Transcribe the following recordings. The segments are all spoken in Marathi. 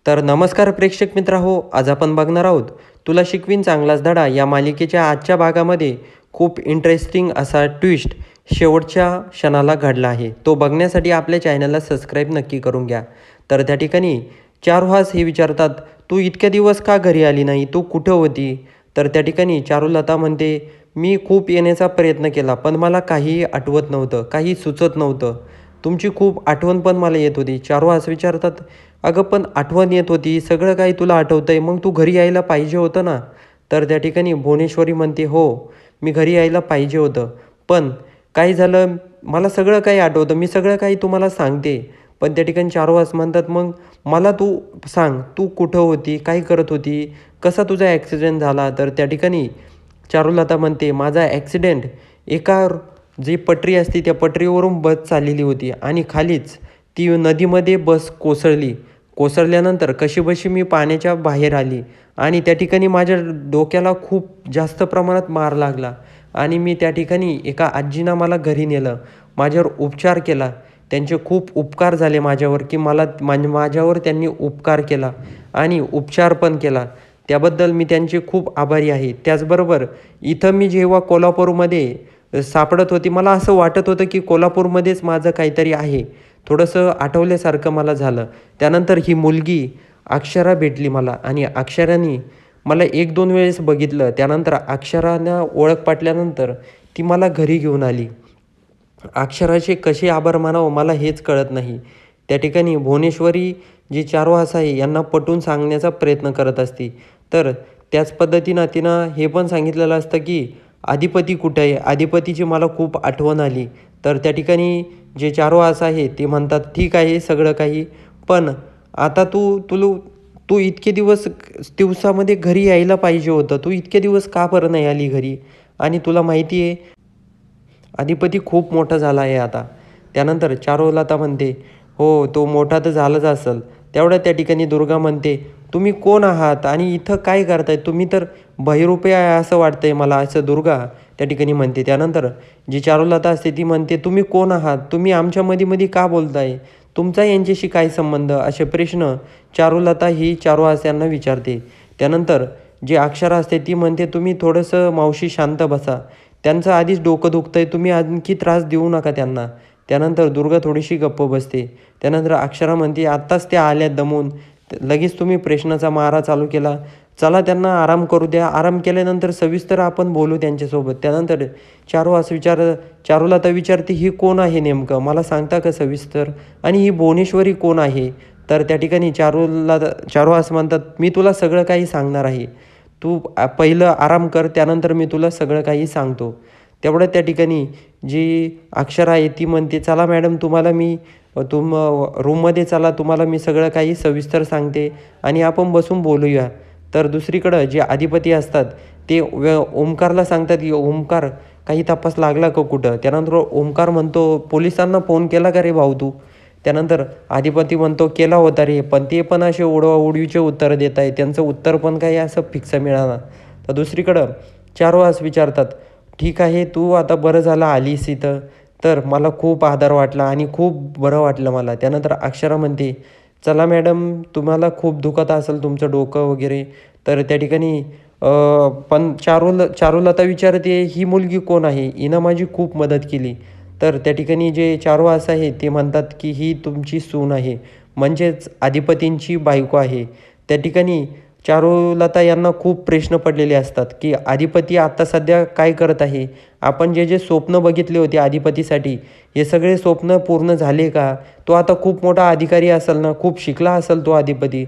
तर नमस्कार प्रेक्षक मित्र हो, आज आपण बघणार आहोत तुला शिकवीन चांगलाच धडा या मालिकेच्या आजच्या भागामध्ये खूप इंटरेस्टिंग असा ट्विस्ट शेवटच्या क्षणाला घडला आहे. तो बघण्यासाठी आपल्या चॅनलला सबस्क्राईब नक्की करून घ्या. तर त्या ठिकाणी चारुहास हे विचारतात, तू इतक्या दिवस का घरी आली नाही, तू कुठं होती? तर त्या ठिकाणी चारुलता म्हणते, मी खूप येण्याचा प्रयत्न केला पण मला काहीही आठवत नव्हतं, काही सुचत नव्हतं. तुमची खूप आठवण पण मला येत होती. चारुहास विचारतात, अगं पण आठवण येत होती, सगळं काही तुला आठवतंय, मग तू घरी यायला पाहिजे होतं ना. तर त्या ठिकाणी भुवनेश्वरी म्हणते, हो मी घरी यायला पाहिजे होतं, पण काय झालं, मला सगळं काही आठवतं, मी सगळं काही तुम्हाला सांगते. पण त्या ठिकाणी चारुहास म्हणतात, मग मला तू सांग, तू कुठं होती, काय करत होती, कसा तुझा ॲक्सिडेंट झाला? तर त्या ठिकाणी चारुलता म्हणते, माझा ॲक्सिडेंट एका जी पटरी असते त्या पटरीवरून बस चाललेली होती आणि खालीच ती नदीमध्ये बस कोसळली. कोसळल्यानंतर कशीबशी मी पाण्याच्या बाहेर आली आणि त्या ठिकाणी माझ्या डोक्याला खूप जास्त प्रमाणात मार लागला आणि मी त्या ठिकाणी एका आजीनं मला घरी नेलं. माझ्यावर उपचार केला. त्यांचे खूप उपकार झाले माझ्यावर, की मला माझ्यावर त्यांनी उपकार केला आणि उपचार पण केला. त्याबद्दल मी त्यांचे खूप आभारी आहे. त्याचबरोबर इथं मी जेव्हा कोल्हापूरमध्ये सापडत होती, मला असं वाटत होतं, की कोल्हापूरमध्येच माझं काहीतरी आहे. थोडंसं आठवल्यासारखं मला झालं. त्यानंतर ही मुलगी अक्षरा भेटली मला आणि अक्षराने मला 1-2 वेळेस बघितलं. त्यानंतर अक्षरानं ओळख पटल्यानंतर ती मला घरी घेऊन आली. अक्षराचे कसे आभार मानावं मला हेच कळत नाही. त्या ठिकाणी भुवनेश्वरी जी चारुहास आहे यांना पटवून सांगण्याचा प्रयत्न करत असते. तर त्याच पद्धतीनं तिनं हे पण सांगितलेलं असतं, की अधिपती कुठे आहे? अधिपतीची मला खूप आठवण आली. तर त्या ठिकाणी जे चारुहास आहे ते म्हणतात, ठीक आहे सगळं काही, पण आता तू इतके दिवसामध्ये घरी यायला पाहिजे होतं. तू इतके दिवस का बरं नाही आली घरी? आणि तुला माहिती आहे अधिपती खूप मोठा झाला आहे आता. त्यानंतर चारुलता म्हणते, हो तो मोठा तर झालाच असेल. तेवढ्या त्या ठिकाणी दुर्गा म्हणते, तुम्ही कोण आहात आणि इथं काय करताय? तुम्ही तर बहिरूपे आहे असं वाटतंय मला, असं दुर्गा त्या ठिकाणी म्हणते. त्यानंतर जी चारुलता असते ती म्हणते, तुम्ही कोण आहात? तुम्ही आमच्या मध्ये का बोलताय? तुमचा यांच्याशी काय संबंध? असे प्रश्न चारुलता ही चारुहास यांना विचारते. त्यानंतर जी अक्षरा असते ती म्हणते, तुम्ही थोडंसं मावशी शांत बसा. त्यांचं आधीच डोकं दुखतंय, तुम्ही आणखी त्रास देऊ नका त्यांना. त्यानंतर दुर्गा थोडीशी गप्प बसते. त्यानंतर अक्षरा म्हणते, आत्ताच त्या आल्या दमून, लगेच तुम्ही प्रश्नाचा मारा चालू केला. चला त्यांना आराम करू द्या. आराम केल्यानंतर सविस्तर आपण बोलू त्यांच्यासोबत. त्यानंतर चारुलता विचारते, ही कोण आहे नेमकं? मला सांगता का सविस्तर? आणि ही भुवनेश्वरी कोण आहे? तर त्या ठिकाणी चारुहास म्हणतात, मी तुला सगळं काही सांगणार आहे. तू पहिलं आराम कर, त्यानंतर मी तुला सगळं काही सांगतो. तेवढं त्या ठिकाणी जी अक्षरा आहे ती म्हणते, चला मॅडम तुम्हाला मी रूममध्ये चला, तुम्हाला मी सगळं काही सविस्तर सांगते आणि आपण बसून बोलूया. तर दुसरीकडं जे अधिपती असतात ते ओमकारला सांगतात, की ओमकार काही तपास लागला का कुठं? त्यानंतर ओमकार म्हणतो, पोलिसांना फोन केला का रे भाऊ तू? त्यानंतर अधिपती म्हणतो, केला होता रे, पण ते पण असे उडवाउडवीचे उत्तरं देत आहे. त्यांचं उत्तर पण काही असं फिक्स मिळालं. तर दुसरीकडं चारुहास विचारतात, ठीक आहे तू आता बरं झालं आलीस इथं, तर मला खूप आधार वाटला आणि खूप बरं वाटलं मला. त्यानंतर अक्षरा म्हणते, चला मॅडम तुम्हाला खूप दुखत असेल तुमचं डोकं वगैरे. तर त्या ठिकाणी पण चारुलता विचारते, ही मुलगी कोण आहे? हिनं माझी खूप मदत केली. तर त्या ठिकाणी जे चारुहास आहे ते म्हणतात, की ही तुमची सून आहे, म्हणजेच अधिपतींची बायको आहे. त्या ठिकाणी चारुलता यांना खूप प्रश्न पडलेले असतात, की अधिपती आता सध्या काय करत आहे? आपण जे स्वप्न बघितले होते अधिपतीसाठी, हे सगळे स्वप्न पूर्ण झाले का? तो आता खूप मोठा अधिकारी असेल ना, खूप शिकला असेल तो अधिपती.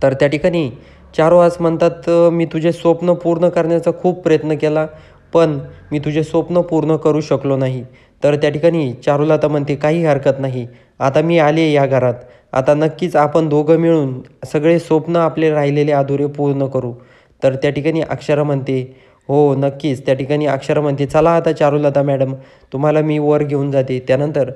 तर त्या ठिकाणी चारुहास म्हणतात, मी तुझे स्वप्न पूर्ण करण्याचा खूप प्रयत्न केला, पण मी तुझे स्वप्न पूर्ण करू शकलो नाही. तर त्या ठिकाणी चारुलता म्हणते, काही हरकत नाही. आता मी आले या घरात. आता नक्कीच आपण दोघं मिळून सगळे स्वप्न आपले राहिलेले अधुरे पूर्ण करू. तर त्या ठिकाणी अक्षरा म्हणते, हो नक्कीच. त्या ठिकाणी अक्षरा म्हणते, चला आता चारुलता मॅडम तुम्हाला मी वर घेऊन जाते. त्यानंतर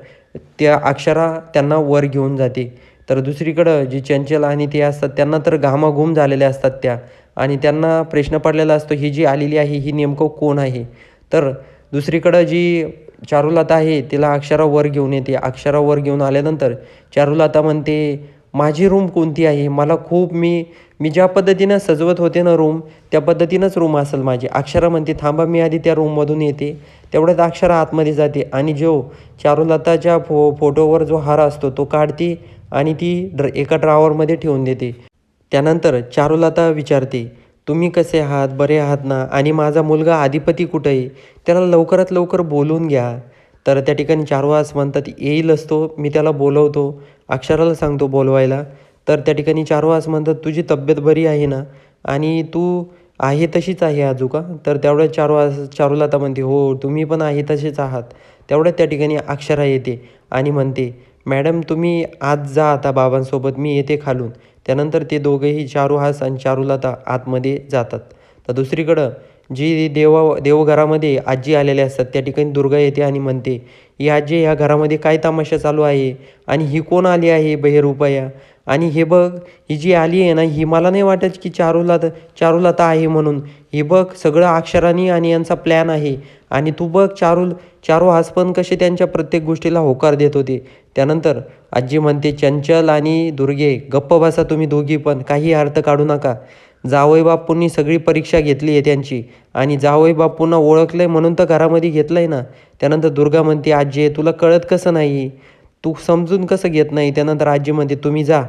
त्या अक्षरा त्यांना वर घेऊन जाते. तर दुसरीकडं जी चंचल आणि ते असतात त्यांना तर घामाघूम झालेल्या असतात त्या आणि त्यांना प्रश्न पडलेला असतो, ही जी आलेली आहे ही नेमकं कोण आहे? तर दुसरीकडं जी चारुलता आहे तिला अक्षरा वर घेऊन येते. अक्षरा वर घेऊन आल्यानंतर चारुलता म्हणते, माझी रूम कोणती आहे, मला खूप मी मी ज्या पद्धतीनं सजवत होते ना रूम, त्या पद्धतीनंच रूम असेल माझी. अक्षरा म्हणते थांबा मी आधी त्या रूममधून येते. तेवढ्यात अक्षरा आतमध्ये जाते आणि जो चारुलताच्या फोटोवर जो हार असतो तो काढते आणि ती एका ड्रॉवरमध्ये ठेवून देते. त्यानंतर चारुलता विचारते, तुम्ही कसे आहात, बरे आहात ना, आणि माझा मुलगा आदिपती कुठं आहे, त्याला लवकरात लवकर बोलवून घ्या. तर त्या ठिकाणी चारुहास म्हणतात येईलच तो, मी त्याला बोलवतो, अक्षराला सांगतो बोलवायला. तर त्या ठिकाणी चारुहास म्हणतात तुझी तब्येत बरी आहे ना, आणि तू आहे तशीच आहे आजू का. तर तेवढ्यात चारुलता म्हणते हो तुम्ही पण आहे तसेच आहात. तेवढ्यात त्या ठिकाणी अक्षरा येते आणि म्हणते मॅडम तुम्ही आज जा आता बाबांसोबत, मी येते खालून. त्यानंतर ते दोघेही चारुहास आणि चारुलता आतमध्ये जातात. तर दुसरीकडं जी देवघरामध्ये आजी आलेल्या असतात त्या ठिकाणी दुर्गा येते आणि म्हणते ही आजी ह्या घरामध्ये काय तमाशा चालू आहे, आणि ही कोण आली आहे बहिरुपया, आणि हे बघ ही जी आली आहे ना ही मला नाही वाटत की चारुलता आहे म्हणून. ही बघ सगळं अक्षरानी आणि यांचा प्लॅन आहे. आणि तू बघ चारुहास पण कसे त्यांच्या प्रत्येक गोष्टीला होकार देत होते. त्यानंतर आजी म्हणते चंचल आणि दुर्गे गप्प बसा तुम्ही दोघी पण, काही अर्थ काढू नका. जावई बापूंनी सगळी परीक्षा घेतली आहे त्यांची, आणि जावई बापूंना ओळखलं आहे म्हणून तर घरामध्ये घेतलं आहे ना. त्यानंतर दुर्गा म्हणते आजी तुला कळत कसं नाही, तू समजून कसं घेत नाही. त्यानंतर आजी म्हणते तुम्ही जा.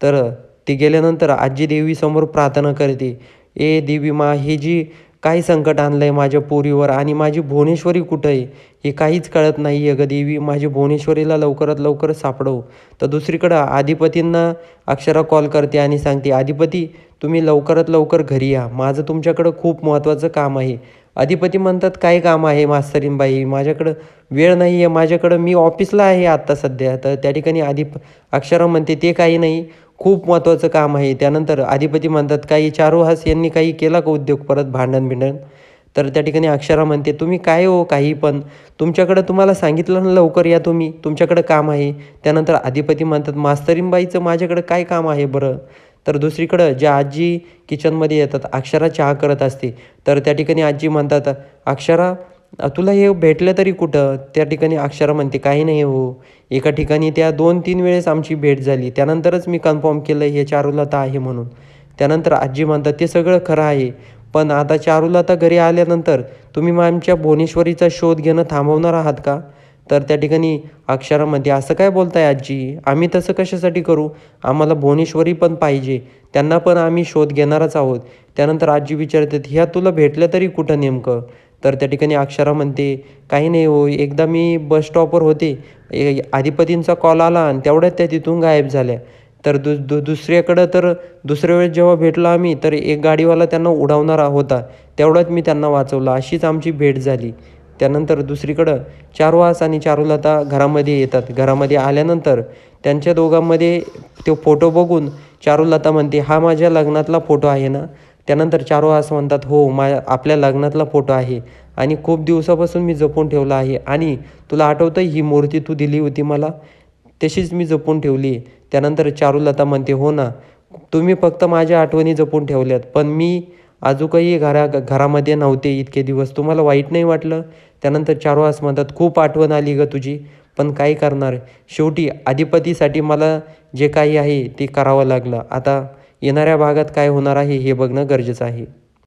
तर ती गेल्यानंतर आजी देवीसमोर प्रार्थना करते, ए देवी मा, हे जी काय संकट आणलं आहे माझ्या पोरीवर, आणि माझी भुवनेश्वरी कुठं आहे हे काहीच कळत नाही आहे गं देवी, माझी भुवनेश्वरीला लवकरात लवकर सापडव. तर दुसरीकडं आदिपतींना अक्षरा कॉल करते आणि सांगते आदिपती तुम्ही लवकरात लवकर घरी या, माझं तुमच्याकडं खूप महत्त्वाचं काम आहे. अधिपती म्हणतात काय काम आहे मास्तरीनबाई, माझ्याकडं वेळ नाही आहे, माझ्याकडं मी ऑफिसला आहे आत्ता सध्या. तर त्या ठिकाणी अक्षरा म्हणते ते काही नाही, खूप महत्त्वाचं काम आहे. त्यानंतर अधिपती म्हणतात काही चारुहास यांनी काही केला का उद्योग परत भांडण. तर त्या ठिकाणी अक्षरा म्हणते तुम्ही काय हो काही पण, तुमच्याकडं तुम्हाला सांगितलं ना लवकर या तुम्ही, तुमच्याकडं काम आहे. त्यानंतर अधिपती म्हणतात मास्तरीनबाईचं माझ्याकडं काय काम आहे बरं. तर दुसरीकडं ज्या आजी किचनमध्ये येतात, अक्षरा चहा करत असते. तर त्या ठिकाणी आजी म्हणतात अक्षरा तुला हे भेटलं तरी कुठं. त्या ठिकाणी अक्षरा म्हणते काही नाही हो, एका ठिकाणी त्या 2-3 वेळेस आमची भेट झाली, त्यानंतरच मी कन्फर्म केलं हे चारुलता आहे म्हणून. त्यानंतर आजी म्हणतात ते सगळं खरं आहे, पण आता चारुलता घरी आल्यानंतर तुम्ही मग आमच्या भुवनेश्वरीचा शोध घेणं थांबवणार आहात का. तर त्या ठिकाणी अक्षरा म्हणते असं काय बोलताय आजी, आम्ही तसं कशासाठी करू, आम्हाला भुवनेश्वरी पण पाहिजे, त्यांना पण आम्ही शोध घेणारच आहोत. त्यानंतर आजी विचारतात ह्या तुला भेटलं तरी कुठं नेमकं. तर त्या ठिकाणी अक्षरा म्हणते काही नाही हो, एकदा मी बस स्टॉपवर होते, अधिपतींचा कॉल आला आणि तेवढ्यात त्या तिथून गायब झाल्या. तर दुसऱ्याकडं तर दुसऱ्या वेळेस जेव्हा भेटलो आम्ही तर एक गाडीवाला त्यांना उडवणारा होता, तेवढ्यात मी त्यांना वाचवलं, अशीच आमची भेट झाली. त्यानंतर दुसरीकडं चारुहास आणि चारुलता घरामध्ये येतात. घरामध्ये आल्यानंतर त्यांच्या दोघांमध्ये तो फोटो बघून चारुलता म्हणते हा माझ्या लग्नातला फोटो आहे ना. त्यानंतर चारुहास म्हणतात हो आपल्या लग्नातला फोटो आहे, आणि खूप दिवसापासून मी जपून ठेवला आहे, आणि तुला आठवतं ही मूर्ती तू दिली होती मला, तशीच मी जपून ठेवली. त्यानंतर चारुलता म्हणते हो ना, तुम्ही फक्त माझ्या आठवणी जपून ठेवल्यात, पण मी अजूनही घरामध्ये नव्हते इतके दिवस, तुम्हाला वाईट नाही वाटलं. त्यानंतर चारुहास म्हणतात खूप आठवण आली गं तुझी, पण काय करणार, शेवटी अधिपतीसाठी मला जे काही आहे ते करावं लागलं. आता येणाऱ्या भागात काय होणार आहे हे बघणं गरजेचं आहे.